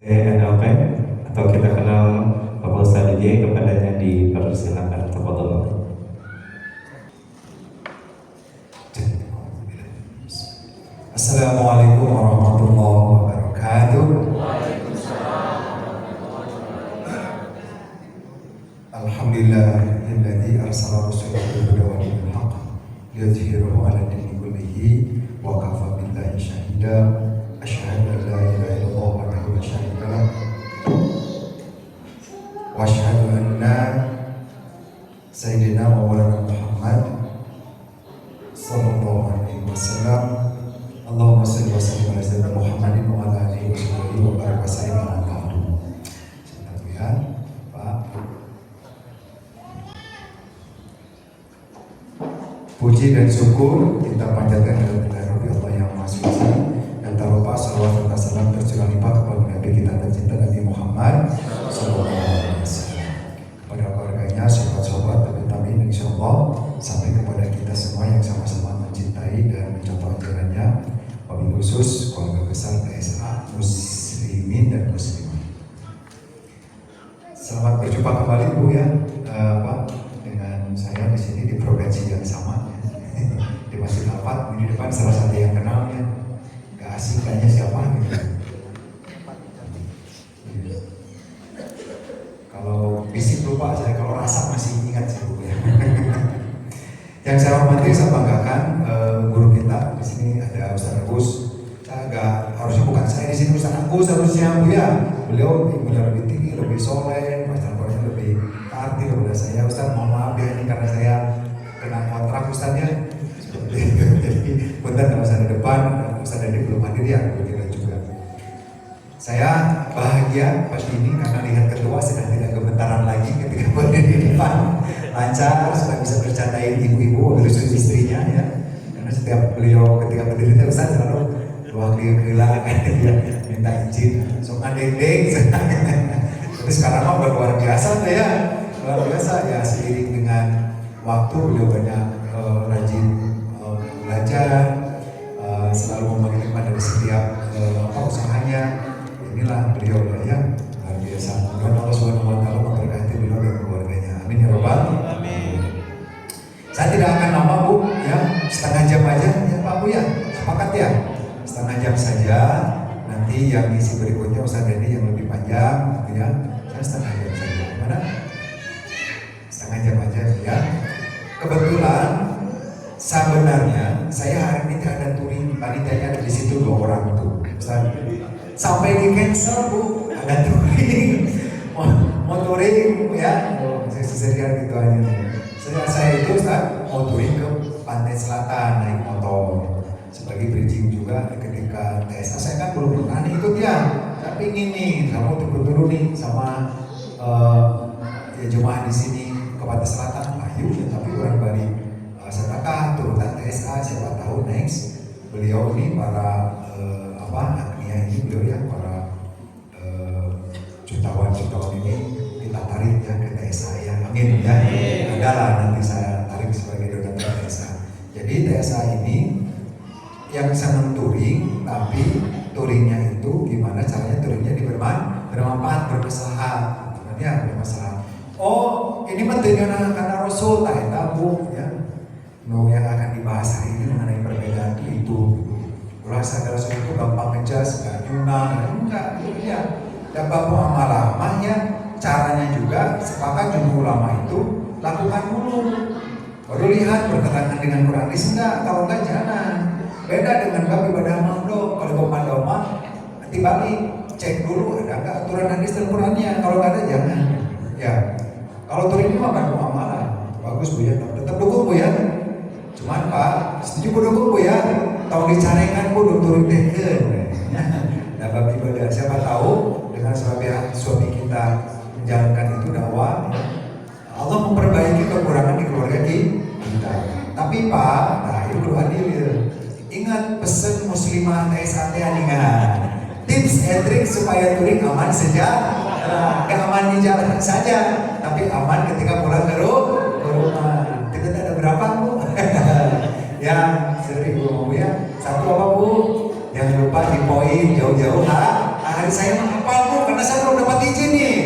NLP atau kita kenal Bapak Ustadz DJ, kepadanya dipersilakan tafadhol. Assalamualaikum warahmatullahi wabarakatuh. Alhamdulillahilladzi arsala rasulahu bil huda wa dinil haqq liyudhhirahu 'ala dini kullihi wa kafa billahi shahida. Asyhadu an la ilaha illallah wahdahu la syarika lah wa asyhadu anna sayyidina wa maulana Muhammad sallallahu alaihi wasallam. Allahumma shalli wa sallim ala sayyidina Muhammadin wa ala alihi wa sahbihi wa baraka sallim ala ba'du. Satu ya, Pak. Puji dan syukur kita panjatkan kepada Rabbi Allah yang Maha Suci, dan tak lupa salawat dan salam tercurah limpah kepada Nabi kita tercinta Nabi Muhammad sallallahu alaihi wasallam, kepada keluarganya, sahabat-sahabat, tabi'in, insyaallah sampai kepada kita semua yang sama-sama mencintai dan mencontoh ajarannya, wabil khusus keluarga besar PSA Muslimin dan Muslimah. Selamat berjumpa kembali Bu ya, Pak, dengan saya di sini di provinsi yang sama ya. Di Masjid Al-Fat di depan salah satu yang kenal ya, gak asing kayaknya siapa gitu. Kalau fisik lupa saya, kalau rasa masih ingat sih Bu ya. Yang saya hormati, saya banggakan guru kita di sini ada Ustaz Agus. Saya agak harusnya bukan saya di sini Ustaz Agus harusnya Bu ya. Beliau ilmunya lebih tinggi, lebih soleh, Ustaz lebih arti daripada saya. Ustaz mohon maaf ya, ini karena saya kena kontrak Ustaz ya. Jadi bentar kalau saya di depan, Ustaz ini belum hadir ya, kita juga. Saya bahagia pasti ini karena lihat ketua sedang tidak gemetaran lagi ketika berdiri di depan, lancar, sudah bisa bercandain ibu-ibu terus istrinya ya. Karena setiap beliau ketika berdiri itu Ustaz selalu dua kali kan dia minta izin, sok adek-dek. Tapi sekarang mah luar biasa ya, luar biasa ya, seiring dengan waktu beliau banyak rajin belajar, selalu memegang pada setiap usahanya. Inilah beliau ya, luar biasa. Mudah-mudahan Allah Subhanahu wa taala memberkati beliau dan keluarganya. Amin ya rabbal alamin. Saya tidak akan lama Bu ya, setengah jam aja ya Pak Bu ya. Sepakat ya? Setengah jam saja. Nanti yang isi berikutnya Ustaz Denny yang lebih panjang ya. Saya setengah jam saja. Mana? Setengah jam aja ya. Kebetulan sebenarnya saya hari ini tidak ada touring, panitianya ada di situ 2 orang tuh. Ustaz, sampai di cancel Bu, ada touring. Mau touring ya? Saya seserian gitu aja. Saya itu Ustaz mau touring ke Pantai Selatan naik motor sebagai bridging juga ketika TSA. Saya kan belum pernah ikut ya, tapi ini saya mau turun nih sama ya jemaah di sini ke Pantai Selatan. Ayo ya, tapi orang balik sedekah turutan TSA, siapa tahu next beliau ini para agnia ini beliau ya, para jutawan ini kita tarik ya ke TSA ya, amin ya. Adalah nanti saya tarik sebagai donatur TSA. Jadi TSA ini yang senang touring, tapi touringnya itu gimana caranya touringnya bermanfaat, bermaslahat, ya bermaslahat. Oh, ini pentingnya karena Rasul tak Bu ya. Yang akan dibahas hari ini mengenai perbedaan itu. Rasa Rasul itu gampang ngejas, gak nyunang, enggak ya. Dan bapak lama-lamanya caranya juga sepakat jumhur ulama itu lakukan dulu. Baru lihat bertentangan dengan Quran enggak, kalau enggak jangan. Beda dengan bab ibadah mandok. Kalau bapak mandok nanti balik cek dulu ada enggak aturan hadis dan Qurannya. Kalau enggak ada jangan. Ya. Kalau turun ini mah kan muamalah. Bagus Bu ya, tetap dukung Bu ya. Cuman Pak, setuju Bu dukung Bu ya. Tahu dicarekan Bu turun deh. Nah, bab ibadah siapa tahu dengan suami kita menjalankan itu dakwah, Allah memperbaiki kekurangan di keluarga kita. Tapi Pak, nah itu perlu adil. Ingat pesan muslimah TSA ingat. Tips and trik supaya touring aman saja. Gak aman di jalan saja, tapi aman ketika pulang ke rumah. Kita ada berapa Bu? Ya, 1.000 Bu ya. Satu apa Bu? Jangan lupa di poin jauh-jauh hari saya menghafal Bu. karena saya belum dapat izin nih.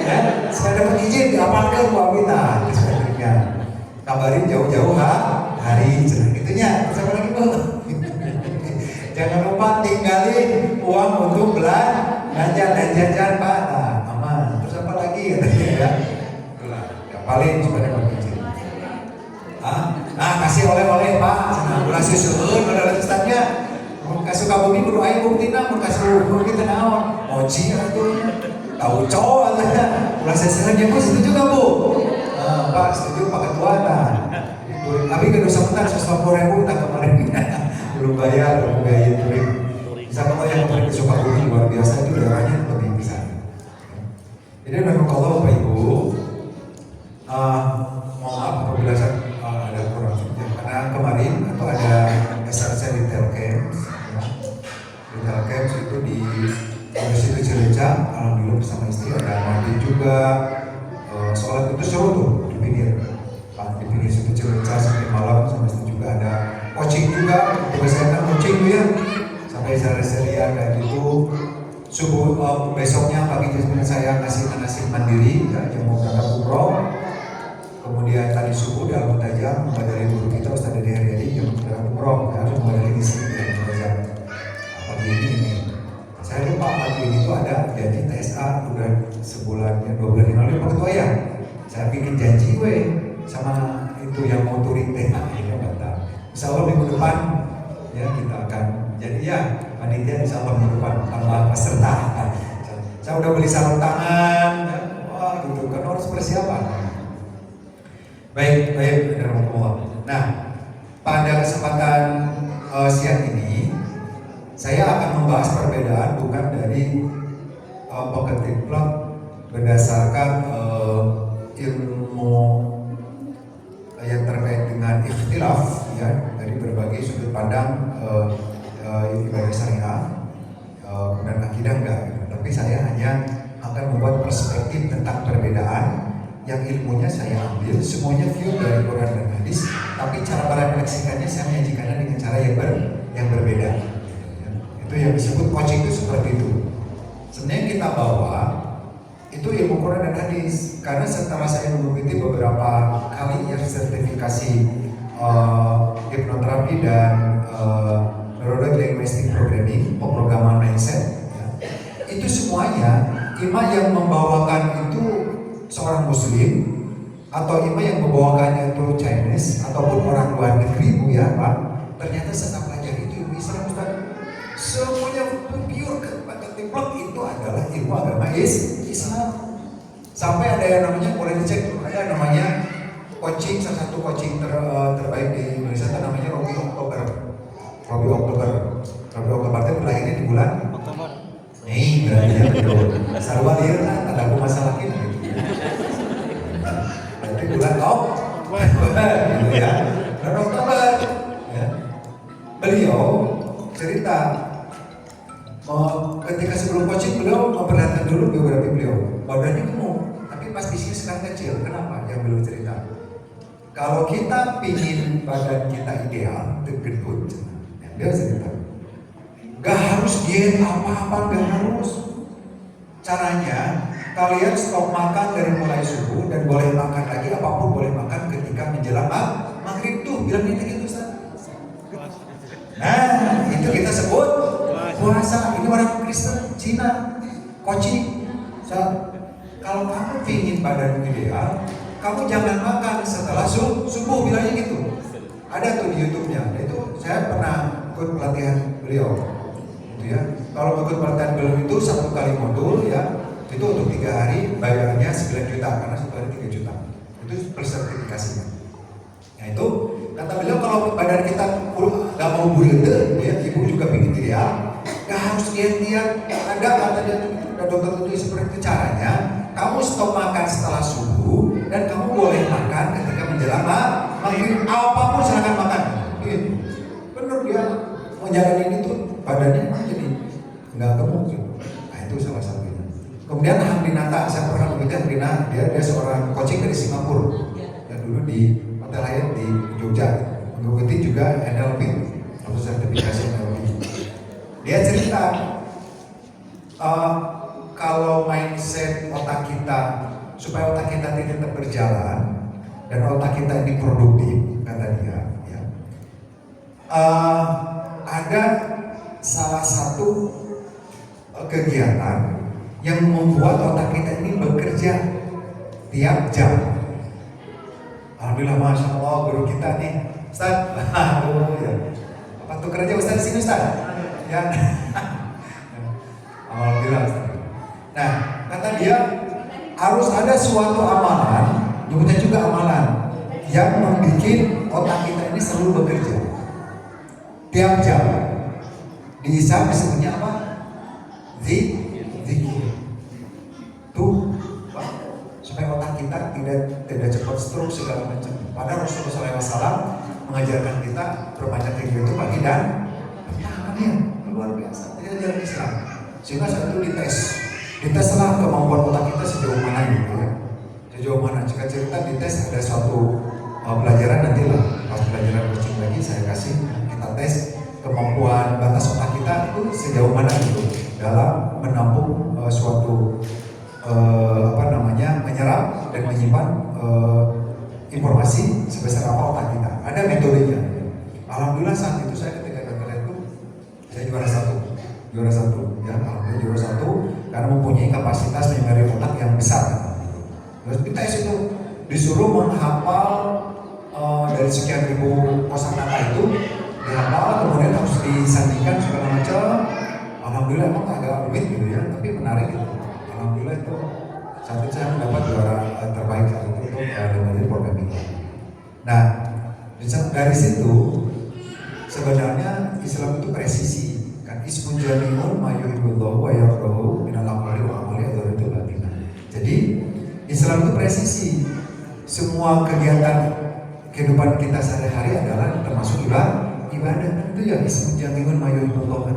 Ya, saya dapat izin diapakan Bu Amita. Sebenarnya kabarin jauh-jauh hari cerah itunya. Saya lagi Bu. Jangan lupa tinggalin uang untuk belanja dan jajan Pak. Nah, aman. Terus apa lagi katanya ya? Itulah, paling supaya dapat izin. Nah, kasih oleh-oleh Pak. Nah, ulah susun pada ustaznya. Kasih Sukabumi kudu aya buktina, mun kasih ukur kita naon. Moji atuh. Tahu cowok atuh. Ulah seserannya Bu setuju enggak Bu? Pak setuju Pak Ketua nah. Tapi kedua sebentar 150.000 tak kemarin. Belum bayar touring. Bisa yang kemarin ke Sukabumi luar biasa itu daerahnya lebih besar. Jadi memang kalau Bapak Ibu, mohon maaf apabila ada kurang karena kemarin atau ada SRC Retail Camps. Retail Camps itu di situ Cilencah, alhamdulillah bersama istri ada mandi juga, sholat itu seru tuh di pinggir situ Cilencah sampai malam sama istri juga ada coaching juga untuk kesehatan coaching tuh ya sampai sehari-harian kayak gitu. Subuh besoknya pagi jasmine saya ngasih mandiri ya, yang mau berangkat umroh. Kemudian tadi subuh di Al-Muntajam dari guru kita Ustaz Dede Haryadi yang berangkat umroh ya, harus mulai di sini di Al-Muntajam. Pagi ini saya lupa pagi ini tuh ada janji TSA udah sebulannya 2 bulan yang lalu Pak Ketua ya. Saya bikin janji sama itu yang mau touring teh ya mantap. Insya Allah minggu depan ya kita akan jadi ya panitia insya Allah minggu depan tambah peserta. Saya udah beli sarung tangan ya. Wah gitu kan harus persiapan. Baik, nah pada kesempatan siang ini saya akan membahas perbedaan bukan dari pocket plug berdasarkan ilmu yang terkait dengan ikhtilaf ya dari berbagai sudut pandang ibadah syariah dan akidah enggak, tapi saya hanya akan membuat perspektif tentang perbedaan yang ilmunya saya ambil semuanya view dari Quran dan hadis, tapi cara merefleksikannya saya menyajikannya dengan cara yang berbeda. Itu yang disebut coaching itu seperti itu. Sebenarnya kita bawa itu ilmu Quran dan hadis karena setelah saya mengikuti beberapa kali ya sertifikasi hipnoterapi dan neuro-linguistic programming, pemrograman mindset ya, itu semuanya imam yang membawakan itu seorang muslim atau imam yang membawakannya itu Chinese ataupun orang luar negeri Bu ya Pak, ternyata setelah pelajari itu ilmu Islam Ustaz, semuanya pure kepada template itu adalah ilmu agama Islam. Sampai ada yang namanya boleh dicek, ada namanya coaching, salah satu coaching terbaik di Indonesia itu namanya Robi Oktober itu berlahirnya di bulan Oktober. Nih berarti ya betul. Sarwa liar kan ada aku masalah gitu. Berarti bulan Oktober gitu ya. Bulan Oktober ya. Beliau cerita ketika sebelum coaching beliau memperlihatkan dulu biografi beliau. Badannya gemuk, tapi pas di sini sedang kecil. Kenapa? Yang beliau cerita. Kalau kita pingin badan kita ideal, gendut, dia cerita. Gak harus diet apa-apa, gak harus. Caranya, kalian stop makan dari mulai subuh dan boleh makan lagi apapun boleh makan ketika menjelang maghrib tuh. Bilang gitu Ustaz. Nah, itu kita sebut puasa. Ini orang Kristen, Cina, coaching. Kalau kamu pingin badan ideal, kamu jangan makan setelah subuh, bilangnya gitu. Ada tuh di YouTube-nya. Itu saya pernah ikut pelatihan beliau. Gitu ya. Kalau ikut pelatihan beliau itu 1 kali modul ya, itu untuk 3 hari bayarnya 9 juta karena 1 hari 3 juta. Itu sertifikasinya. Nah itu kata beliau kalau badan kita nggak mau bulat, ya ibu juga pingin ideal, nggak harus diet. Ada kata dia dokter itu seperti itu caranya. Kamu stop makan setelah subuh dan kamu boleh makan ketika menjelang maghrib. Apapun silakan makan. Gitu. Bener dia menjalani itu badannya jadi nggak gemuk gitu. Nah itu salah satunya. Kemudian Hamdinata, saya pernah mengikuti Hamdina, dia seorang coaching dari Singapura dan dulu di hotel Hyatt di Jogja. Mengikuti juga NLP atau sertifikasi NLP. Dia cerita kalau mindset otak kita supaya otak kita ini tetap berjalan dan otak kita ini produktif, kata dia, ya. Ada salah satu kegiatan yang membuat otak kita ini bekerja tiap jam. Alhamdulillah, masya Allah, guru kita nih, Ustaz. Ya. Apa tuh kerja Ustaz di sini, Ustaz? Ya. Alhamdulillah, Ustaz. Nah, kata dia harus ada suatu amalan, nyebutnya juga amalan yang membuat otak kita ini selalu bekerja tiap jam. Di Islam disebutnya apa? Zikir. Tuh, supaya otak kita tidak cepat stroke segala macam. Padahal Rasulullah SAW mengajarkan kita berbanyak zikir itu pagi dan petang, luar biasa. Ini ajaran Islam. Sehingga saat itu diteslah kemampuan otak kita sejauh mana gitu ya. Sejauh mana? Jika cerita dites ada suatu pelajaran, nantilah pas pelajaran coaching lagi saya kasih kita tes kemampuan batas otak kita itu sejauh mana gitu dalam menampung suatu menyerap dan menyimpan informasi sebesar apa otak kita. Ada metodenya. Alhamdulillah saat itu saya ketika gagal itu saya juara satu ya, alhamdulillah juara satu karena mempunyai kapasitas memori otak yang besar. Terus kita itu disuruh menghafal dari sekian ribu kosakata itu dihafal, kemudian harus disandingkan segala macam. Alhamdulillah emang agak rumit gitu ya, tapi menarik gitu. Alhamdulillah itu saat itu saya mendapat juara terbaik saat itu untuk lembaga program ini. Nah, dari situ sebenarnya Islam itu presisi kan, ismun jami'un ma yuhibbullahu wa yardahu minal aqwali wa amali adzaratul batinah. Jadi Islam itu presisi. Semua kegiatan kehidupan kita sehari-hari adalah termasuk ibadah. Itu ya ismun jami'un ma yuhibbullahu.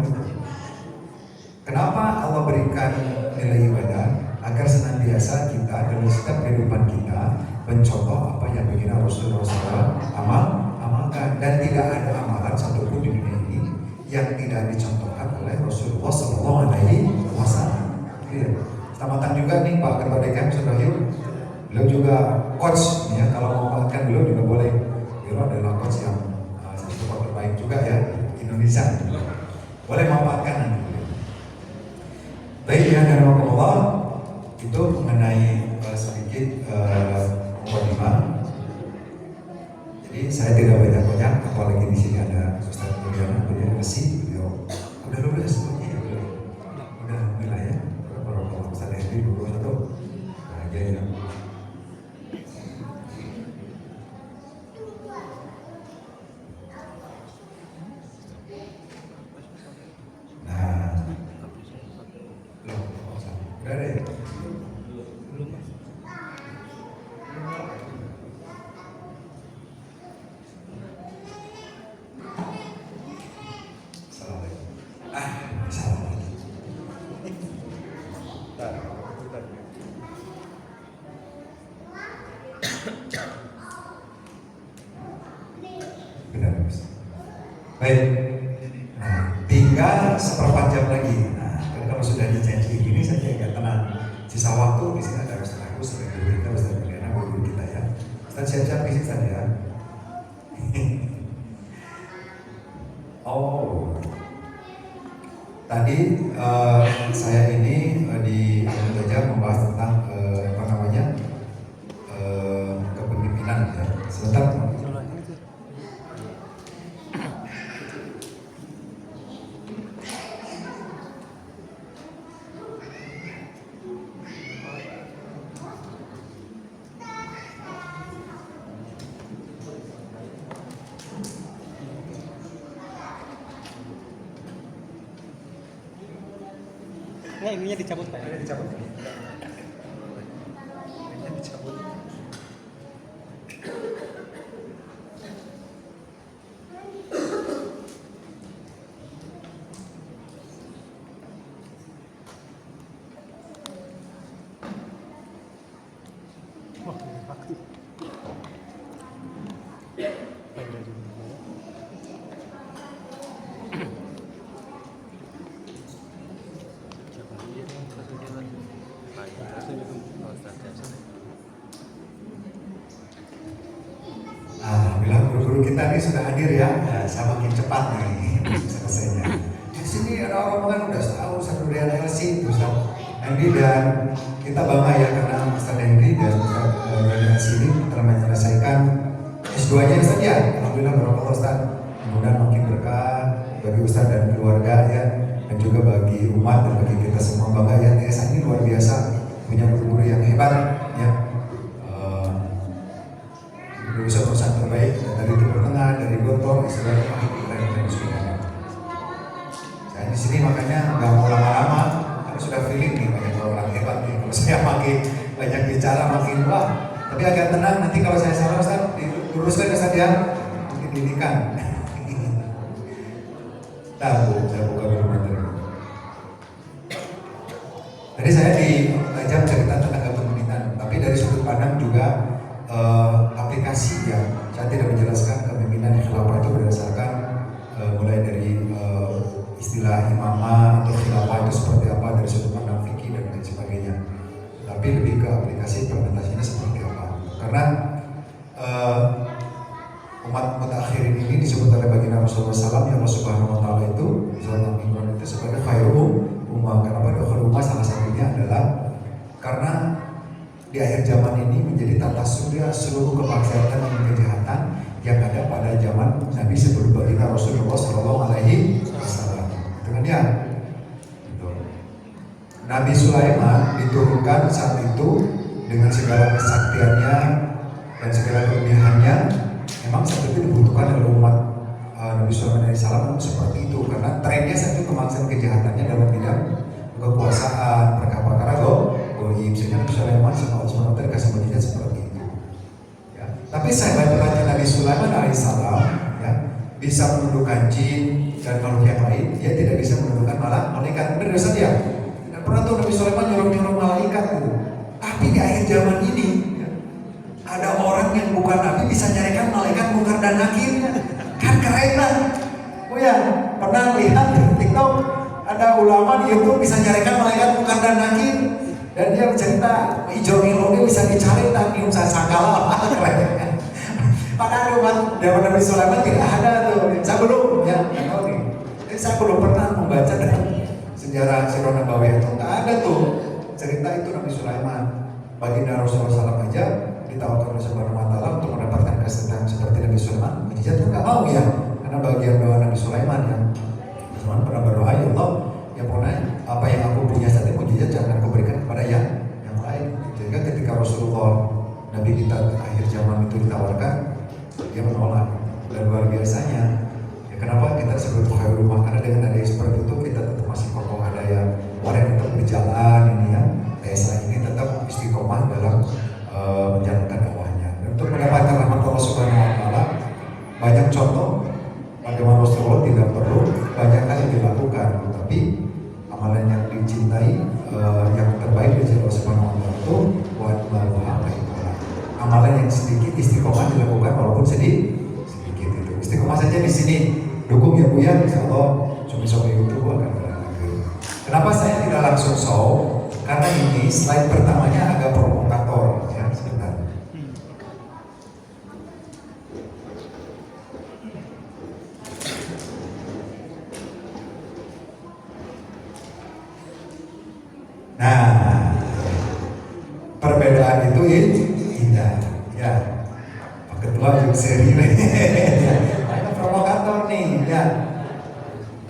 Kenapa Allah berikan nilai ibadah? Agar senantiasa kita dalam setiap kehidupan kita mencontoh apa yang begini Rasulullah SAW amalkan, dan tidak ada amalan satupun di dunia ini yang tidak dicontohkan oleh Rasulullah SAW. Ya. Tamatan juga nih Pak Ketua DKM Sudahyun, beliau juga coach ya, kalau mau memanfaatkan beliau juga boleh. Beliau adalah coach yang support terbaik juga ya Indonesia, boleh memanfaatkan nanti. Baik ya, dan Allah itu mengenai sedikit mukadimah. Jadi saya tidak banyak-banyak, apalagi di sini ada Ustaz Mulyana, beliau besi, beliau udah lulus ya, udah alhamdulillah ya. Kalau Ustaz Henry dulu satu, bahagia ya. Baik, nah, tinggal seperempat jam lagi. Nah, kalau sudah dijanji gini saja agak tenang. Sisa waktu di sini ada Ustaz Agus, ada guru kita, Ustaz Mulyana, guru kita ya. Ustaz siap-siap di sini ya. Oh, tadi saya ini di Al-Mutajab membahas tentang kepemimpinan ya. Sebentar. Nggak, ininya dicabut Pak. Ini dicabut. Ini dicabut. Wah, aktif. Siapa dia? sudah hadir ya, saya makin cepat nih selesainya. Di sini ada orang udah tahu Ustaz Nurian LC, Ustaz Hendy, dan kita bangga ya karena Ustaz Hendy dan Ustaz Nurian LC ini telah menyelesaikan S2-nya Ustaz ya. Alhamdulillah barakallahu Ustaz. Mudah-mudahan makin berkah bagi Ustaz dan keluarga ya, dan juga bagi umat dan bagi kita semua. Bangga ya, TSA ini luar biasa, punya guru-guru yang hebat ya. Urusan-urusan terbaik dari Timur Tengah, dari Gontor, Israel, keren semuanya. Saya di sini makanya nggak mau lama-lama, karena sudah feeling nih banyak orang hebat nih. Kalau saya makin banyak bicara makin wah, tapi agak tenang. Nanti kalau saya salah Ustaz, diluruskan Ustaz ya, mungkin didikan. Saya buka dulu materi. Tadi saya diajak cerita tentang kepemimpinan, tapi dari sudut pandang juga aplikasi ya. Saya tidak menjelaskan kepemimpinan khilafah itu berdasarkan mulai dari istilah imamah atau khilafah itu seperti apa dari sudut pandang fikih dan lain sebagainya, tapi lebih ke aplikasi implementasinya seperti apa. Karena umat akhirin ini disebut oleh baginda Rasulullah SAW yang Allah Subhanahu Wa Taala itu surat Al-Imran itu sebagai khairu ummah. Kenapa khairu ummah? Salah satunya adalah karena di akhir zaman ini menjadi tata surya seluruh kemaksiatan dan kejahatan yang ada pada zaman Nabi sebelum baginda Rasulullah SAW. Itu kan ya. Nabi Sulaiman diturunkan saat itu dengan segala kesaktiannya dan segala kelebihannya. Memang saat itu dibutuhkan oleh umat Nabi Sulaiman AS seperti itu, karena trennya saat itu kemaksiatan kejahatannya dalam bidang kekuasaan, perkara-perkara goib, sehingga Nabi Sulaiman sama Allah SWT dikasih mujizat seperti itu. Ya. Tapi sahabat-sahabatnya Nabi Sulaiman AS ya, bisa menundukkan jin dan makhluk yang lain, dia tidak bisa menundukkan malah malaikat. Benar Ustaz ya? Tidak pernah tuh Nabi Sulaiman nyuruh-nyuruh malaikat tuh. Tapi di akhir zaman ini ada orang yang bukan Nabi bisa nyarikan malaikat mungkar dan nakir, kan keren lah. Oh ya, pernah lihat di TikTok ada ulama di YouTube bisa nyarikan malaikat mungkar dan nakir, dan dia bercerita hijau ilmu bisa dicari dan nyium sangkala apa keren. Padahal zaman Nabi Sulaiman tidak ada tuh. Saya belum ya, tahu nih. Jadi saya belum pernah membaca dalam sejarah Sirah Nabawiyah itu nggak ada tuh cerita itu Nabi Sulaiman. Baginda Rasulullah SAW aja ditawarkan oleh Subhanahu Wa Taala untuk mendapatkan kesehatan seperti Nabi Sulaiman, mujizat itu nggak mau ya, karena bagian doa Nabi Sulaiman yang Sulaiman pernah berdoa, ya Allah, ya pokoknya apa yang aku punya saat ini mujizat jangan aku berikan kepada yang lain. Sehingga ketika Rasulullah Nabi kita akhir zaman itu ditawarkan, dia menolak. Dan luar biasanya, ya kenapa kita sebut khairul ummah? Karena dengan adanya seperti itu kita tetap masih kokoh, ada yang orang yang tetap berjalan ini ya, TSA ini tetap istiqomah dalam menjalankan dakwahnya. Untuk mendapatkan rahmat Allah Subhanahu Wa Taala, banyak contoh bagaimana Rasulullah tidak perlu banyak hal yang dilakukan, tapi amalan yang dicintai yang terbaik dari Allah Subhanahu Wa Taala itu buat melakukan amalan yang sedikit istiqomah dilakukan walaupun sedikit itu. Istiqomah saja di sini dukung ya Bu ya, insya Allah suami-suami itu akan berhasil. Kenapa saya tidak langsung show? Karena ini slide pertamanya agak provokator ya, sebentar. Nah, perbedaan itu indah ya. Pak Ketua juga seri ada provokator nih ya.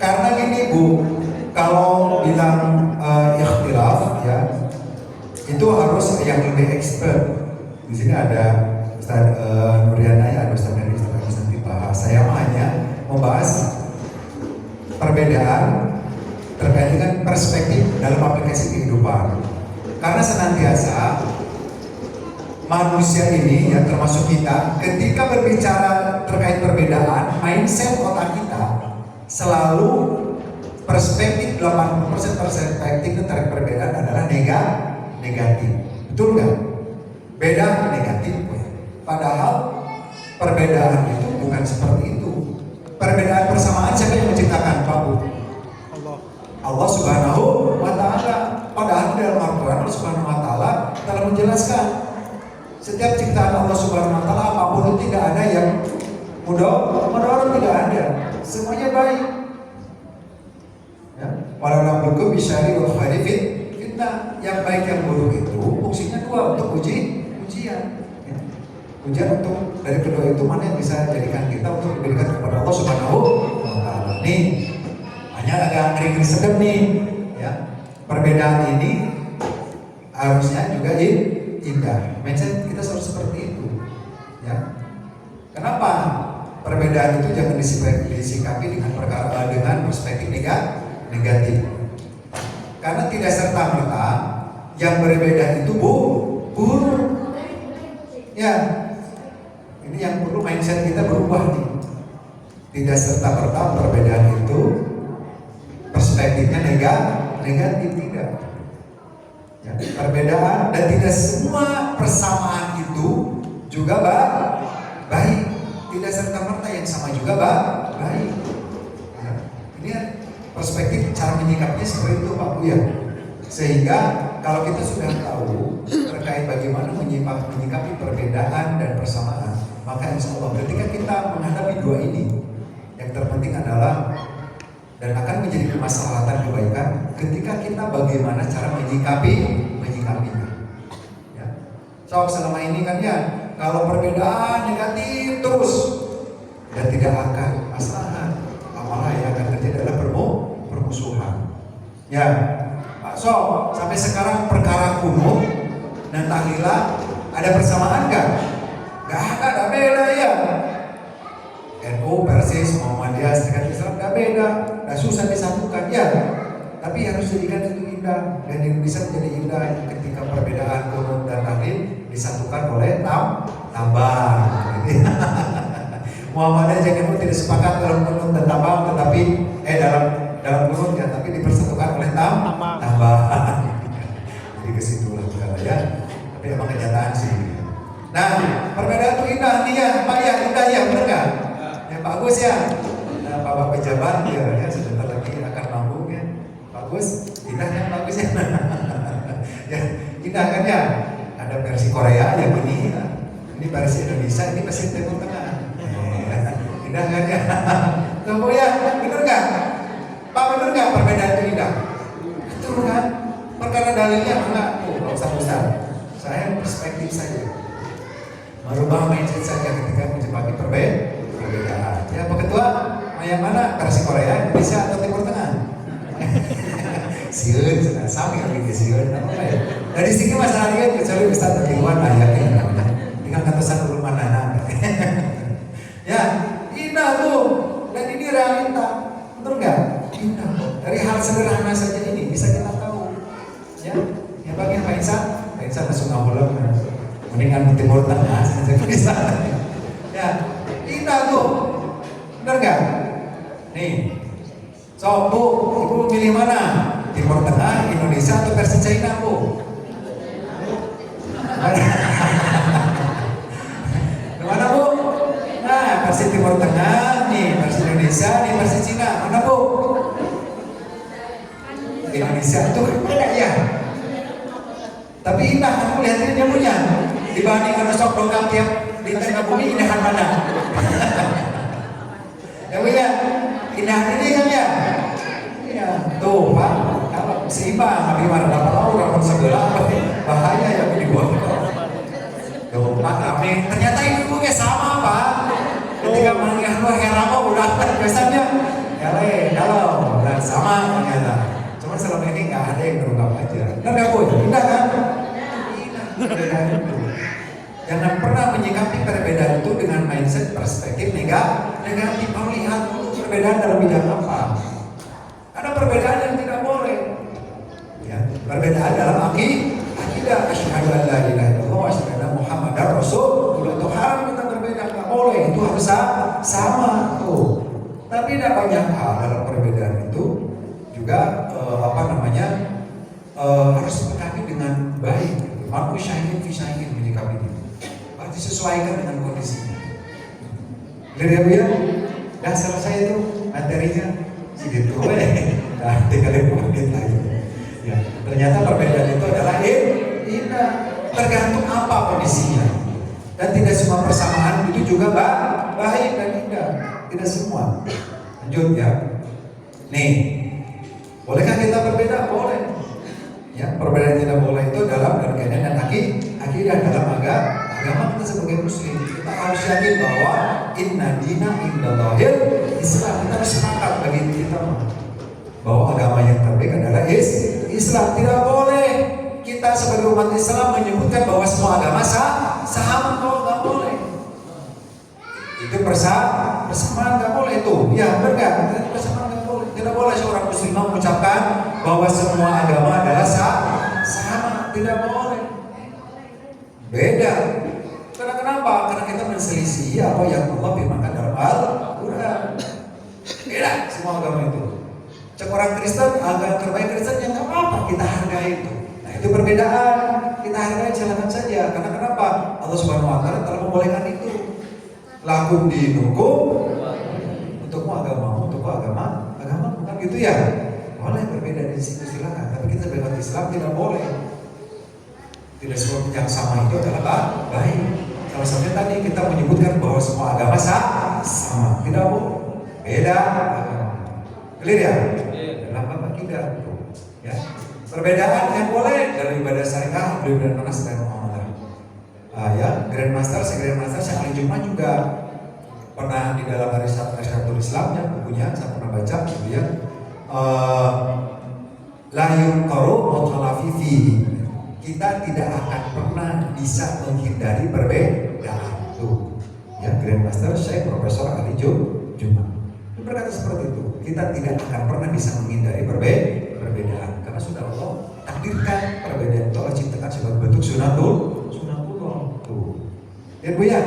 Karena gini Bu, kalau bilang ikhtilaf ya, itu harus yang lebih expert. Di sini ada Ustaz Nuriana ya, ada Ustaz Hendy, Ustaz nanti bahas. Saya hanya membahas perbedaan terkait dengan perspektif dalam aplikasi kehidupan. Karena senantiasa manusia ini ya, termasuk kita, ketika berbicara terkait perbedaan, mindset otak kita selalu perspektif 80% perspektif terhadap perbedaan adalah negatif. Betul nggak? Beda negatif. Padahal perbedaan itu bukan seperti itu. Perbedaan persamaan siapa yang menciptakan? Pak Bu? Allah Subhanahu Wa Taala. Padahal dalam Al-Quran Allah Subhanahu Wa Taala telah menjelaskan setiap ciptaan Allah Subhanahu Wa Taala apapun itu tidak ada yang Mudarat tidak ada, semuanya baik. Ya, walau nablukum bisyari wal khairi fitnah. Yang baik yang buruk itu fungsinya dua, untuk ujian. Ya. Ujian untuk dari kedua itu mana yang bisa jadikan kita untuk diberikan kepada Allah Subhanahu wa Ta'ala. Nih, hanya agak ngeri-ngeri sedep nih. Ya, perbedaan ini harusnya juga indah. Mindset kita selalu seperti itu. Ya. Kenapa perbedaan itu jangan disikapi dengan perspektif negatif? Karena tidak serta-merta yang berbeda itu buruk. Ya, ini yang perlu mindset kita berubah nih. Tidak serta-merta perbedaan itu perspektifnya negatif, tidak. Ya, perbedaan dan tidak semua persamaan itu juga baik. Tidak serta-merta yang sama juga baik. Ya, ini perspektif cara menyikapinya seperti itu Pak Buya. Sehingga kalau kita sudah tahu terkait bagaimana menyikapi perbedaan dan persamaan, maka insya Allah ketika kita menghadapi dua ini, yang terpenting adalah dan akan menjadi kemaslahatan kebaikan ketika kita bagaimana cara menyikapinya. Ya. So selama ini kan ya kalau perbedaan negatif terus dan tidak akan maslahat, malah yang akan terjadi adalah permusuhan. Ya, Pak So, sampai sekarang perkara kuno dan tahlilan ada persamaan nggak? Nggak ada beda ya. NU, Persis, Muhammadiyah, Serikat Islam nggak beda, nggak susah disatukan ya. Tapi harus jadikan itu indah dan Indonesia menjadi indah ketika perbedaan kuno dan tahlil disatukan oleh tambang. Muhammadiyah jangan tidak sepakat dalam kunut dan tambang, tetapi dalam kunut ya, tapi dipersatukan oleh tambang. Jadi kesitulah ya. Tapi emang kenyataan sih. Nah, perbedaan itu indah nih ya, Pak ya, indah ya, benar nggak? Ya bagus ya. Nah, Bapak pejabat ya sebentar lagi akan manggung ya. Bagus, indah ya, bagus ya. Ya, indah kan ya. Ada versi Korea yang ini ya. Ini versi Indonesia, ini versi Timur Tengah. Indah kan ya? Tunggu ya, bener nggak? Pak bener nggak perbedaan itu indah? Betul kan? Perkara dalilnya enggak? Nggak usah. Saya perspektif saja. Merubah mindset saja ketika menyikapi perbedaan. Ya Pak Ketua, yang mana versi Korea, Indonesia atau Timur Tengah? Siun, sami lagi ke siun. Apa ya? Dari sini masalah dia kecuali Ustaz dari luar ayatnya. Tinggal katasan dulu mana. Ya, indah tuh. Dan ini realita. Betul nggak? Indah kok. Dari hal sederhana saja ini bisa kita tahu. Ya, yang bagian Pak Insan masuk ngawulang. Mendingan Timur Tengah saja bisa. Ya, indah tuh. Benar nggak? Nih, so Bu, Ibu milih mana? Timur Tengah, Indonesia atau versi China Bu? Mana Bu? Nah, versi Timur Tengah, nih versi Indonesia, nih versi Cina. Mana Bu? Indonesia itu beda ya. Tapi indah, kamu lihatin dia punya. Dibanding kalau sok dongkap tiap di tengah bumi, indahan mana? Ya Bu ya, indahan ini kan ya. Iya, tuh Pak, kalau seimbang, tapi mana dapat orang sebelah, bahaya ya dibuang. Tuh Pak, kami ternyata ibunya sama Pak. Ketika melihat lu heran kok udah biasanya, kalau dan sama ternyata. Cuma selama ini nggak ada yang terungkap aja. Nggak Bu, indah kan? Perbedaan itu. Jangan pernah menyikapi perbedaan itu dengan mindset perspektif negatif. Melihat perbedaan dalam bidang apa? Ada perbedaan yang tidak boleh. Ya, perbedaan dalam akidah. Asyhadu an la ilaha illallah wa asyhadu anna Muhammadar Rasulullah. Itu haram kita berbeda, nggak boleh. Itu harus sama tuh. Tapi ada banyak hal dalam perbedaan itu juga harus disikapi dengan baik. Aku syahid fi syahid menyikapinya. Harus disesuaikan dengan kondisinya. Jadi ya, dah selesai itu materinya segitu nah 35 menit lagi. Ya, ternyata perbedaan itu adalah indah, tergantung apa kondisinya. Dan tidak semua persamaan itu juga baik dan indah. Tidak semua. Lanjut ya. Nih, bolehkah kita berbeda? Boleh. Ya, perbedaan tidak boleh itu dalam kaidah dan akidah dalam agama kita sebagai muslim. Kita harus yakin bahwa inna dina indallahil Islam. Kita harus sepakat bagi kita bahwa agama yang terbaik adalah Islam. Tidak boleh kita sebagai umat Islam menyebutkan bahwa semua agama sama, kalau nggak boleh. Itu persamaan nggak boleh itu. Ya benar, persamaan nggak boleh. Tidak boleh seorang muslim mengucapkan bahwa semua agama adalah sama. Tidak boleh. Beda. Karena kenapa? Karena kita menselisih apa yang Allah firmankan dalam Al-Quran. Beda semua agama itu. Cek orang Kristen, agama terbaik Kristen yang nggak apa-apa, kita hargai itu. Nah itu perbedaan, kita hargai, silakan saja. Karena kenapa? Allah Subhanahu Wa Taala telah membolehkan itu. Lakum dinukum, untukmu agama, bukan gitu ya? Boleh berbeda di situ silakan. Tapi kita sebagai Islam tidak boleh. Tidak semua yang sama itu adalah baik. Salah satunya tadi kita menyebutkan bahwa semua agama sama, tidak boleh. Beda agama. Clear ya? Dalam apa kita? Ya. Perbedaan yang boleh dalam ibadah syariah, ibadah nanas dan muamalah. Ya, Grandmaster, saya ahli Jumat juga pernah di dalam Aristotle Islam ya, bukunya saya pernah baca gitu ya. La yunqaru mutalafifi. Kita tidak akan pernah bisa menghindari perbedaan. Tuh. Ya, Grandmaster saya Profesor ahli Jumat. Dia berkata seperti itu. Kita tidak akan pernah bisa menghindari perbedaan karena sudah Allah takdirkan perbedaan itu Allah ciptakan sebagai bentuk sunatullah. Tuh. Ya Bu ya.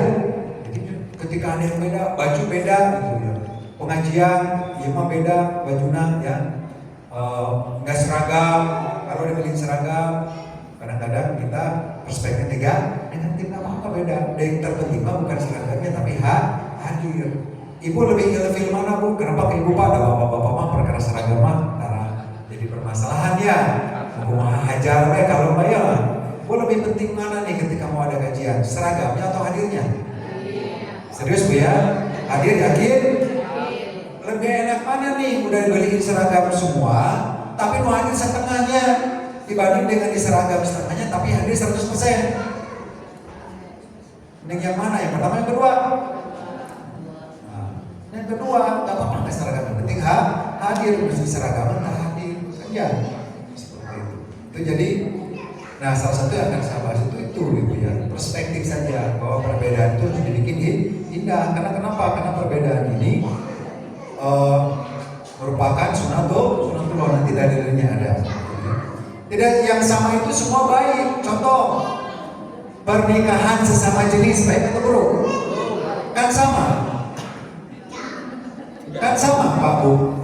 Jadi ketika ada yang beda, baju beda gitu ya. Pengajian, imam beda, bajunya ya. Nggak seragam, kalau dibeli seragam, kadang-kadang kita perspektif negatif apa beda. Yang terpenting bukan seragamnya tapi hadir. Ibu lebih ilfil mana Bu? Kenapa ke ibu Pak? Ada bapak-bapak mah perkara seragam mah jadi permasalahan ya. Aku mah hajar kalau bayar. Bu lebih penting mana nih ketika mau ada kajian? Seragamnya atau hadirnya? Serius Bu ya? Hadir yakin? Lebih enak mana nih? Udah beliin seragam semua, tapi mau hadir setengahnya dibanding dengan di seragam setengahnya tapi hadir 100%. Ini yang mana? Yang pertama, yang kedua? Yang kedua, nggak apa-apa nggak seragam, yang penting hadir, mesti seragam tak hadir, kan ya seperti itu. Itu jadi, nah salah satu yang akan saya bahas itu gitu ya, perspektif saja bahwa perbedaan itu harus dibikin indah. Karena kenapa? Karena perbedaan ini merupakan sunatullah, nanti dalilnya ada. Tidak yang sama itu semua baik. Contoh, pernikahan sesama jenis baik atau buruk? Kan sama. Kan sama Pak Bu.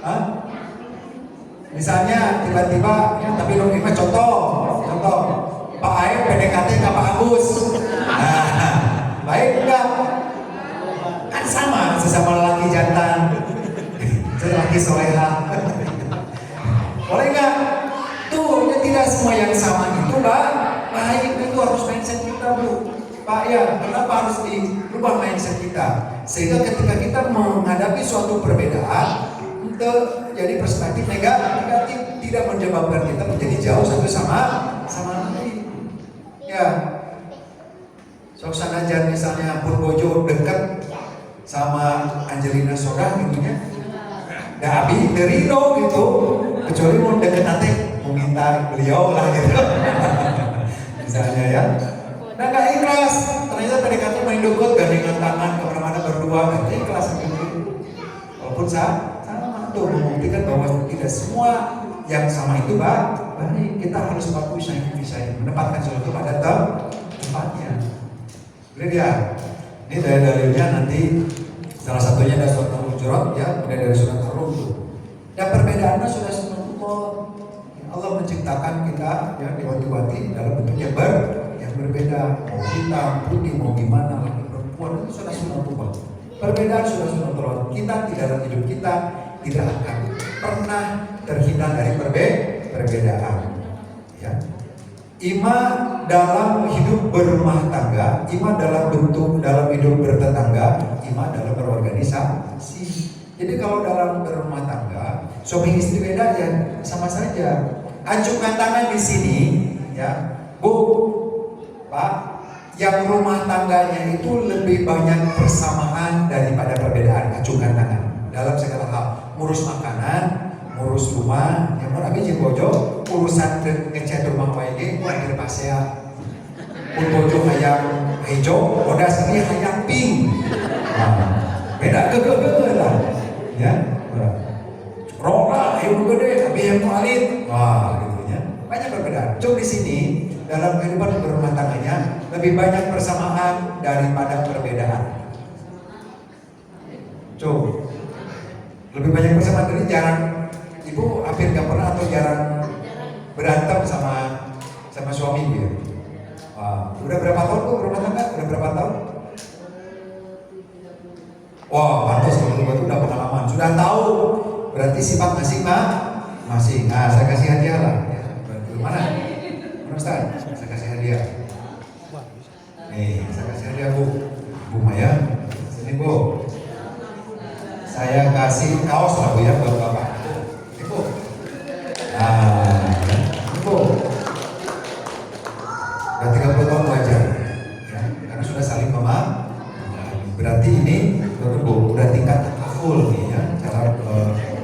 Hah? Misalnya tiba-tiba ya, tapi lo lima contoh Pak Aep PDKT ke Pak Agus. Nah, baik enggak? Kan sama sesama lelaki jantan, lelaki soleha. Boleh enggak? Tuh, ya tidak semua yang sama itu baik. Itu harus mindset kita Bu. Pak ya, kenapa harus dirubah mindset kita? Sehingga ketika kita menghadapi suatu perbedaan, itu jadi perspektif negatif, tidak menyebabkan kita menjadi jauh satu sama lain. Ya, suasana aja misalnya Purbojo dekat sama Angelina Sondakh gitu ya. Abi Terido gitu, kecuali mau deket nanti mau minta beliau lah gitu. Misalnya ya. Nah gak ikhlas, ternyata PDKT main dukut, gandengan tangan kemana-mana berdua, gak ikhlas gitu. Walaupun sama tuh membuktikan bahwa tidak semua yang sama itu baik. Kita harus bisa menempatkan sesuatu pada tempatnya. Boleh ya? Ini dari dalilnya nanti salah satunya ada surat Al-Hujurat ya, kemudian dari surat Ar-Rum tuh. Dan perbedaannya sudah sunatullah. Allah menciptakan kita ya diwati-wati dalam bentuk yang berbeda, mau hitam, putih, mau gimana, laki perempuan itu sudah sunatullah. Perbedaan sudah sunatullah. Kita di dalam hidup kita tidak akan pernah terhindar dari perbedaan. Ya. Ima dalam hidup berumah tangga, ima dalam hidup bertetangga, ima dalam berorganisasi. Jadi kalau dalam berumah tangga, suami istri beda ya, sama saja. Acungkan tangan di sini, ya, Bu, Pak, yang rumah tangganya itu lebih banyak persamaan daripada perbedaan. Acungkan tangan dalam segala hal, ngurus makanan, ngurus rumah, yang mau abi jeung bojo, urusan ngecat rumah wae ge kudu pasea. Mun bojo hayang hejo, bodas abi hayang pink. Nah, beda gege lah. Ya. Rola yang gede, abi yang alit. Wah, gitu ya. Banyak perbedaan. Cuma di sini dalam kehidupan berumah tangganya lebih banyak persamaan daripada perbedaan. Coba lebih banyak persamaan, dari jarang. Ibu hampir gak pernah atau jarang berantem sama suami gitu. Wah, udah berapa tahun Bu berumah tangga? Udah berapa tahun? Wah, pantas kalau itu udah pengalaman, sudah tahu. Berarti sifat masing-masing. Nah, saya kasih hadiah lah. Ya. Mana Ustaz? Saya kasih hadiah. Nih, saya kasih hadiah Bu Maya. Sini Bu. Saya kasih kaos lah Bu ya buat Bapak. Nah, Bu, udah 30 tahun wajar, ya, karena sudah saling memahami. Berarti ini, Bu, udah tingkat takaful nih ya, cara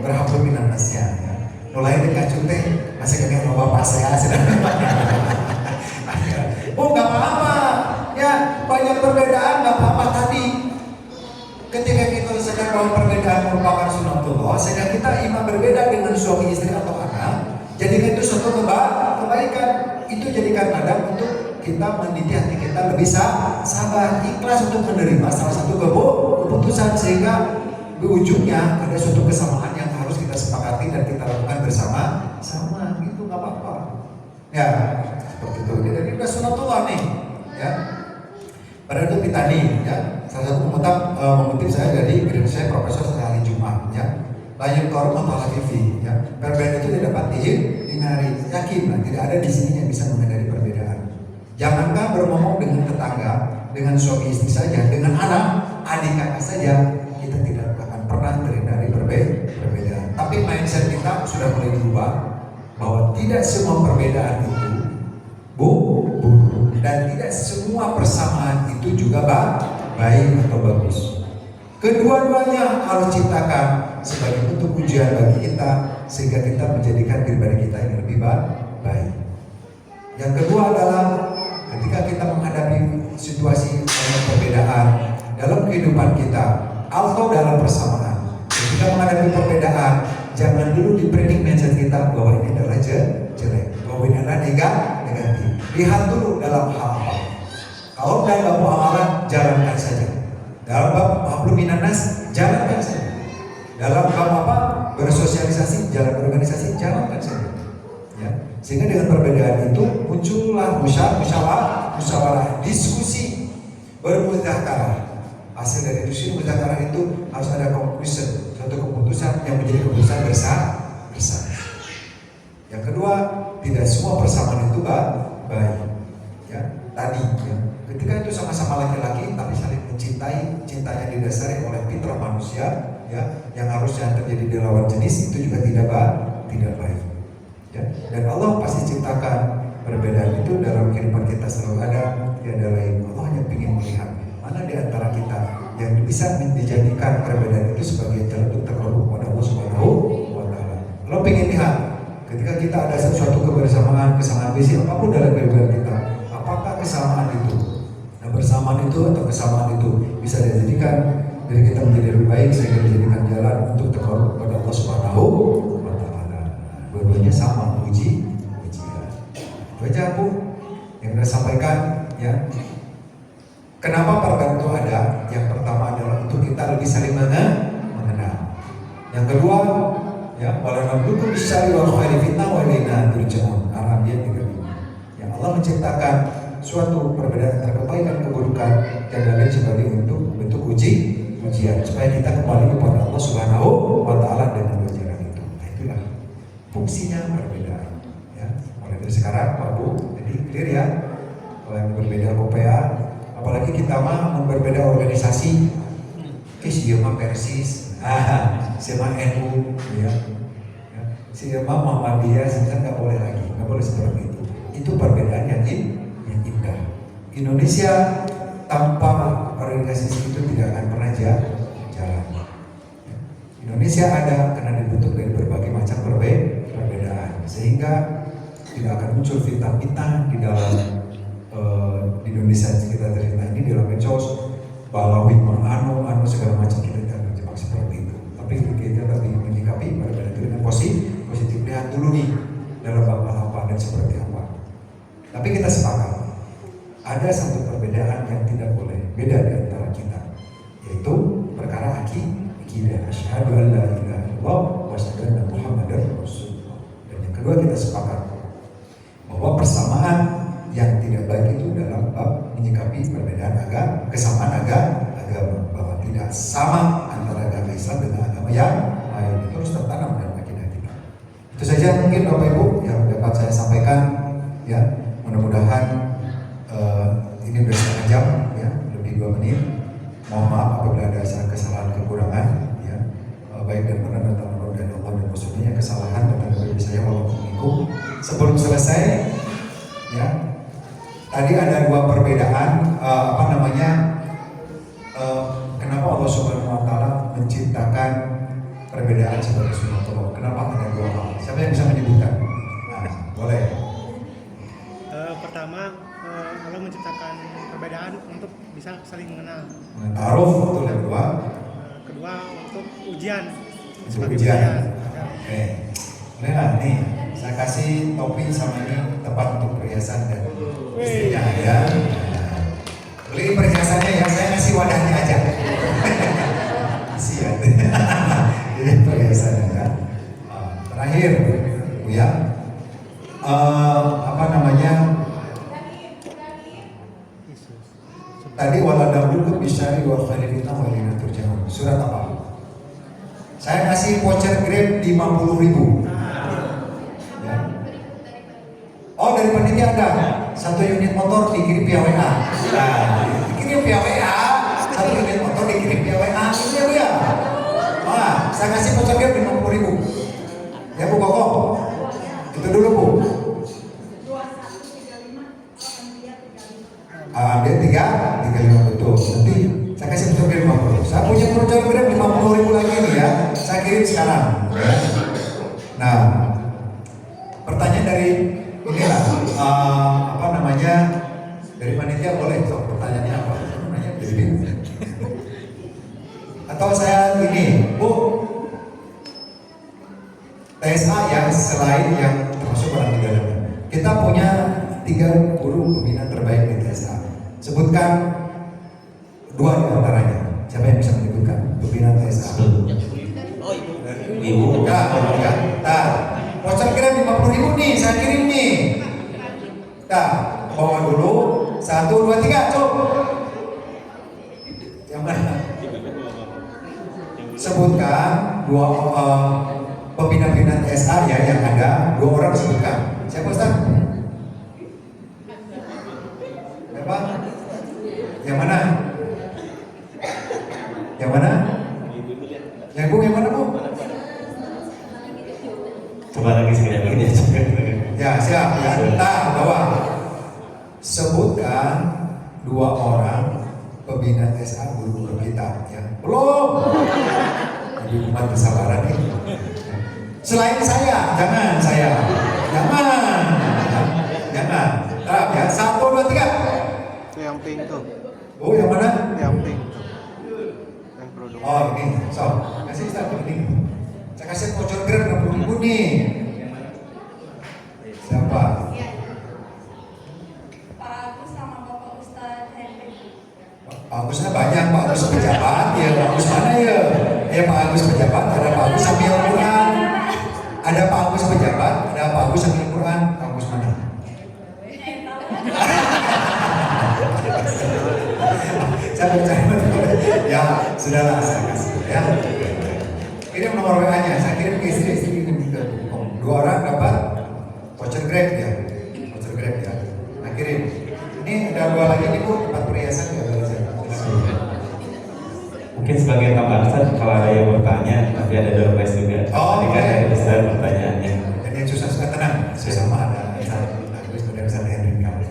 berhasil minanasnya. Ya. Mulai dengan cute, masih kagak mau bapak saya sedang. Bu, nggak apa-apa, ya banyak perbedaan nggak apa-apa tadi. Ketika kita sadar bahwa perbedaan merupakan sunatullah, sehingga kita iman berbeda dengan suami istri atau anak, jadikan itu suatu kebaikan. Itu jadikan ladang untuk kita mendidik hati kita lebih sabar, ikhlas untuk menerima salah satu keputusan, sehingga di ujungnya ada suatu kesamaan yang harus kita sepakati dan kita lakukan bersama-sama. Itu nggak apa-apa. Ya, seperti itu. Jadi udah sunatullah nih, ya. Pada itu Pitani, ya, salah satu mengutip saya dari guru saya Profesor Sekali Jumat, ya, layak korma atau TV, ya, perbedaan itu tidak dapat dihindari, yakinlah tidak ada di sini yang bisa menghindari perbedaan. Jangankan berngomong dengan tetangga, dengan suami istri saja, dengan anak, adik kakak saja, kita tidak akan pernah terhindari perbedaan. Tapi mindset kita sudah mulai berubah bahwa tidak semua perbedaan itu buruk, dan tidak semua persamaan itu juga baik atau bagus. Kedua-duanya harus ciptakan sebagai bentuk ujian bagi kita, sehingga kita menjadikan pribadi kita yang lebih baik. Yang kedua adalah ketika kita menghadapi situasi perbedaan dalam kehidupan kita atau dalam persamaan, ketika menghadapi perbedaan, jangan dulu di-branding mindset kita bahwa ini adalah jelek, bahwa ini adalah negatif. Lihat dulu dalam hal apa. Kalau dalam bab amalan, jalankan saja. Dalam bab hablum minannas, jalankan saja. Dalam bab apa? Bersosialisasi, jalan organisasi, jalankan saja. Ya. Sehingga dengan perbedaan itu muncullah musyawarah, diskusi, bermudzakarah. Hasil dari diskusi mudzakarah itu harus ada conclusion, suatu keputusan yang menjadi keputusan bersama. Yang kedua, tidak semua persamaan itu baik. Ya, tadi ya. Ketika itu sama-sama laki-laki tapi saling mencintai, cintanya didasari oleh fitrah manusia, ya, yang harusnya terjadi di lawan jenis itu juga tidak baik. Ya. Dan Allah pasti ciptakan perbedaan itu dalam kehidupan kita selalu ada, tiada lain. Allah hanya ingin melihat mana di antara kita yang bisa dijadikan perbedaan itu sebagai jalan untuk terkorup kepada Allah Subhanahu wa Ta'ala. Allah ingin lihat ketika kita ada sesuatu kesamaan visi apapun dalam kehidupan kita, apakah kesamaan itu, nah bersamaan itu atau kesamaan itu bisa dijadikan diri kita menjadi lebih baik sehingga dijadikan jalan untuk terkorup kepada Allah Subhanahu wa Ta'ala. Dua-duanya sama ujian. Itu aja Bu yang sudah sampaikan, ya. Kenapa perbedaan itu ada? Yang pertama adalah untuk kita lebih saling mengenal. Yang kedua, ya, wala nablukum bisyarri wal khairi fitnah wa ilaina turja'un. Al-Anbiya 35. Yang Allah menciptakan suatu perbedaan antara kebaikan keburukan dan lain sebagai bentuk ujian supaya kita kembali kepada Allah Subhanahu wa Ta'ala dengan ujian itu. Nah, itulah fungsinya perbedaan. Ya, mulai dari sekarang Pak Bu, jadi organisasi, siapa Persis, siapa NU, ya, siapa Muhammadiyah, sebenarnya nggak boleh lagi, nggak boleh seperti itu. Itu perbedaan yang indah. Indonesia tanpa organisasi itu tidak akan pernah jalan. Indonesia ada karena dibentuk dari berbagai macam perbedaan, sehingga tidak akan muncul fitnah-fitnah di dalam di Indonesia kita cerita ini di dalam medsos, Balawi, anu segala macam kita tidak terjebak seperti itu. Tapi kita tadi menyikapi perbedaan itu dengan positif, lihat dulu nih dalam hal apa dan seperti apa. Tapi kita sepakat ada satu perbedaan yang tidak boleh beda di antara kita, yaitu perkara akidah, asyhadu an la ilaha illallah wa asyhadu anna muhammadar rasulullah. Dan yang kedua kita sepakat bahwa persamaan yang tidak baik itu dalam bab menyikapi perbedaan kesamaan agama, bahwa tidak sama antara agama Islam dengan agama yang lain. Itu harus tertanam dalam akidah kita. Itu saja mungkin Bapak Ibu yang dapat saya sampaikan, ya. Mudah-mudahan ini sudah setengah jam, ya, lebih 2 menit. Mohon maaf apabila ada kesalahan kekurangan, ya, baik dan benar datang dari Allah dan Rasulnya. Kesalahan datang dari saya walaupun mengikut. Sebelum selesai, ya, tadi ada 2 perbedaan, kenapa Allah Subhanahu Wa Taala menciptakan perbedaan sebagai sunatullah? Kenapa ada 2 hal? Siapa yang bisa menyebutkan? Nah, boleh. Pertama, Allah menciptakan perbedaan untuk bisa saling mengenal. Taruh, betul. Yang kedua, Kedua, untuk ujian. untuk ujian. Oke, boleh lah nih. Saya kasih topi sama ini tempat untuk perhiasan dan istrinya, ya. Beli perhiasannya ya, saya kasih wadahnya aja. Kasih ya. Ini perhiasannya, ya. Terakhir, Bu, ya. Tadi waladahulu bisyari wa khalilina wa ilina turja'un. Surat apa? Saya kasih voucher Grab 50.000. Ya. Oh, dari panitia ada 1 unit motor dikirim via WA. Nah, dikirim via WA, 1 unit motor dikirim via WA. Itu ya, Bu, ya. Wah, saya kasih voucher Grab 50.000. Ya, Bu Koko. Itu dulu, Bu. Dia 35 betul. Nanti saya kasih voucher Grab 50. Saya punya voucher Grab 50.000 lagi nih, ya. Saya kirim sekarang. Ya. Nah, pertanyaan dari inilah dari panitia boleh. So, pertanyaannya apa? Jadi bingung. Atau saya ini, Bu, TSA yang selain yang termasuk orang di dalamnya, kita punya 3 guru pembina terbaik di TSA. Sebutkan 2 di antaranya. Siapa yang bisa menyebutkan pembina TSA? Ibu. Ya. Nah, voucher Grab 50.000 nih, saya kirim nih. Nah, bawa dulu. 1, 2, 3, cuk. Yang mana? Sebutkan 2 pembina-pembina TSA ya yang ada. 2 orang sebutkan. Siapa, Ustaz? Siapa? Yang mana? Yang mana? Yang Bu, yang mana, Bu? Coba lagi sekali lagi dia. Ya, siap. Ya, bawa. Sebutkan 2 orang pembina TSA guru-guru kita. Ya, belum. Jadi umat kesabaran ini. Selain saya, jangan saya. Jangan. Terap ya. 1, 2, 3. Yang pink tuh. Bu, yang mana? Yang pink tuh. Yang produk. Oh, ini. So, kasih Ustaz ini. Saya kasih voucher Grab 60.000 nih. Siapa? Pak Agus sama Bapak Ustadz Henry. Pak Agusnya banyak, Pak Agus pejabat, ya Pak Agus mana ya? Pak Agus pejabat, ada Pak Agus sambil Quran. Ada Pak Agus pejabat, ada Pak Agus sambil Quran. Pak Agus mana? Saya percaya betul. Ya, sudahlah saya kasih ya. Kirim nomor WA-nya, saya kirim ke istri kirim ke 2 orang dapat voucher Grab ya. Voucher Grab ya. Nah, kirim. Ini ada 2 lagi nih Bu, tempat perhiasan ya dari saya. door prize juga. Oh, Tadi kan boleh. ada besar pertanyaannya. Dan yang susah-susah tenang, sama ada Agus dan Ustaz Henry kamu.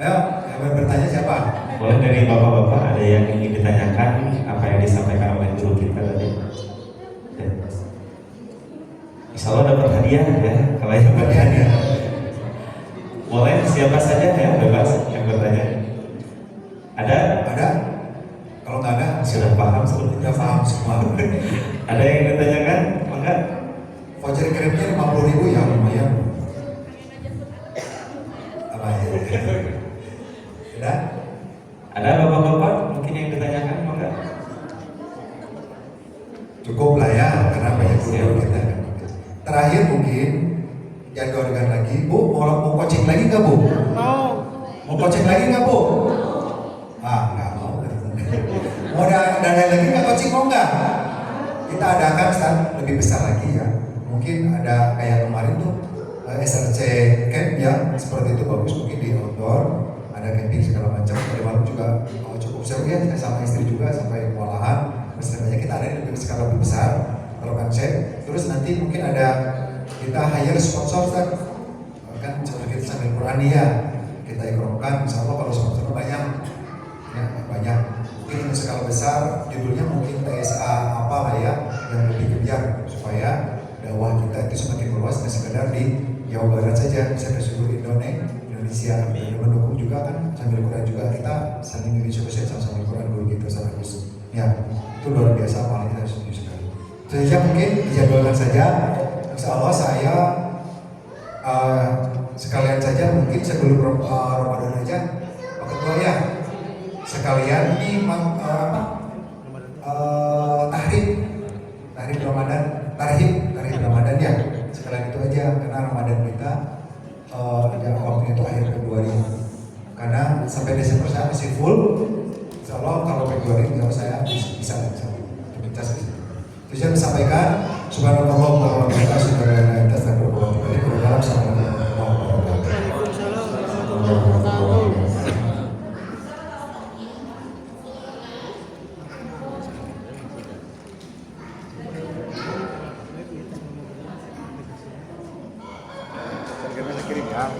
Ayo, yang bertanya siapa? Boleh dari bapak-bapak ada yang ingin ditanyakan apa yang disampaikan oleh guru kita tadi? Ya. Insya Allah dapat hadiah ya. Kalau yang bertanya, boleh siapa saja ya bebas yang bertanya. Ada? Ada? Kalau nggak ada, Sudah paham seperti udah paham semua. Ada yang ditanyakan? Enggak? Voucher kirimnya 50.000 ya lumayan. Apa ya? Ada? Ada bapak-bapak mungkin yang ditanyakan? Enggak? Cukup lah ya, karena banyak guru kita. Terakhir mungkin jadwalkan lagi, Bu, mau coaching lagi nggak Bu? Mau coaching lagi nggak Bu? Ah, nggak mau. Mau ada lagi nggak coaching mau nggak? Kita adakan lebih besar lagi ya. Mungkin ada kayak kemarin tuh SRC camp ya, seperti itu bagus mungkin di outdoor, ada camping segala macam. Tadi malam juga cukup seru ya, saya sama istri juga sampai kewalahan. Misalnya kita ada yang lebih skala lebih besar, kalau konsep. Terus nanti mungkin ada kita hire sponsor kan seperti kita sambil Quran ya, kita ikromkan. Insya Allah kalau sponsor banyak, ya banyak. Mungkin ini skala besar, judulnya mungkin TSA apa lah ya, yang lebih kebiar supaya dakwah kita itu semakin luas dan sekedar di Jawa Barat saja, bisa ke seluruh Indonesia. Dan mendukung juga kan sambil Quran juga kita saling diskusi sama Quran dulu gitu Agus. Ya, itu luar biasa malah kita setuju sekali. Itu saja mungkin dijadwalkan saja. Insya Allah saya sekalian saja mungkin sebelum Ramadan aja Pak Ketua ya sekalian ini tahrib Ramadan ya sekalian itu aja karena Ramadan kita waktunya itu akhir Februari karena sampai Desember saya masih full. Insya Allah kalau Februari insya saya bisa terpecah sih. Itu saya sampaikan. Subhanallah wa bihamdihi asyhadu an la ilaha illa anta astaghfiruka wa atubu ilaik. Assalamualaikum warahmatullahi wabarakatuh. Kirim ya.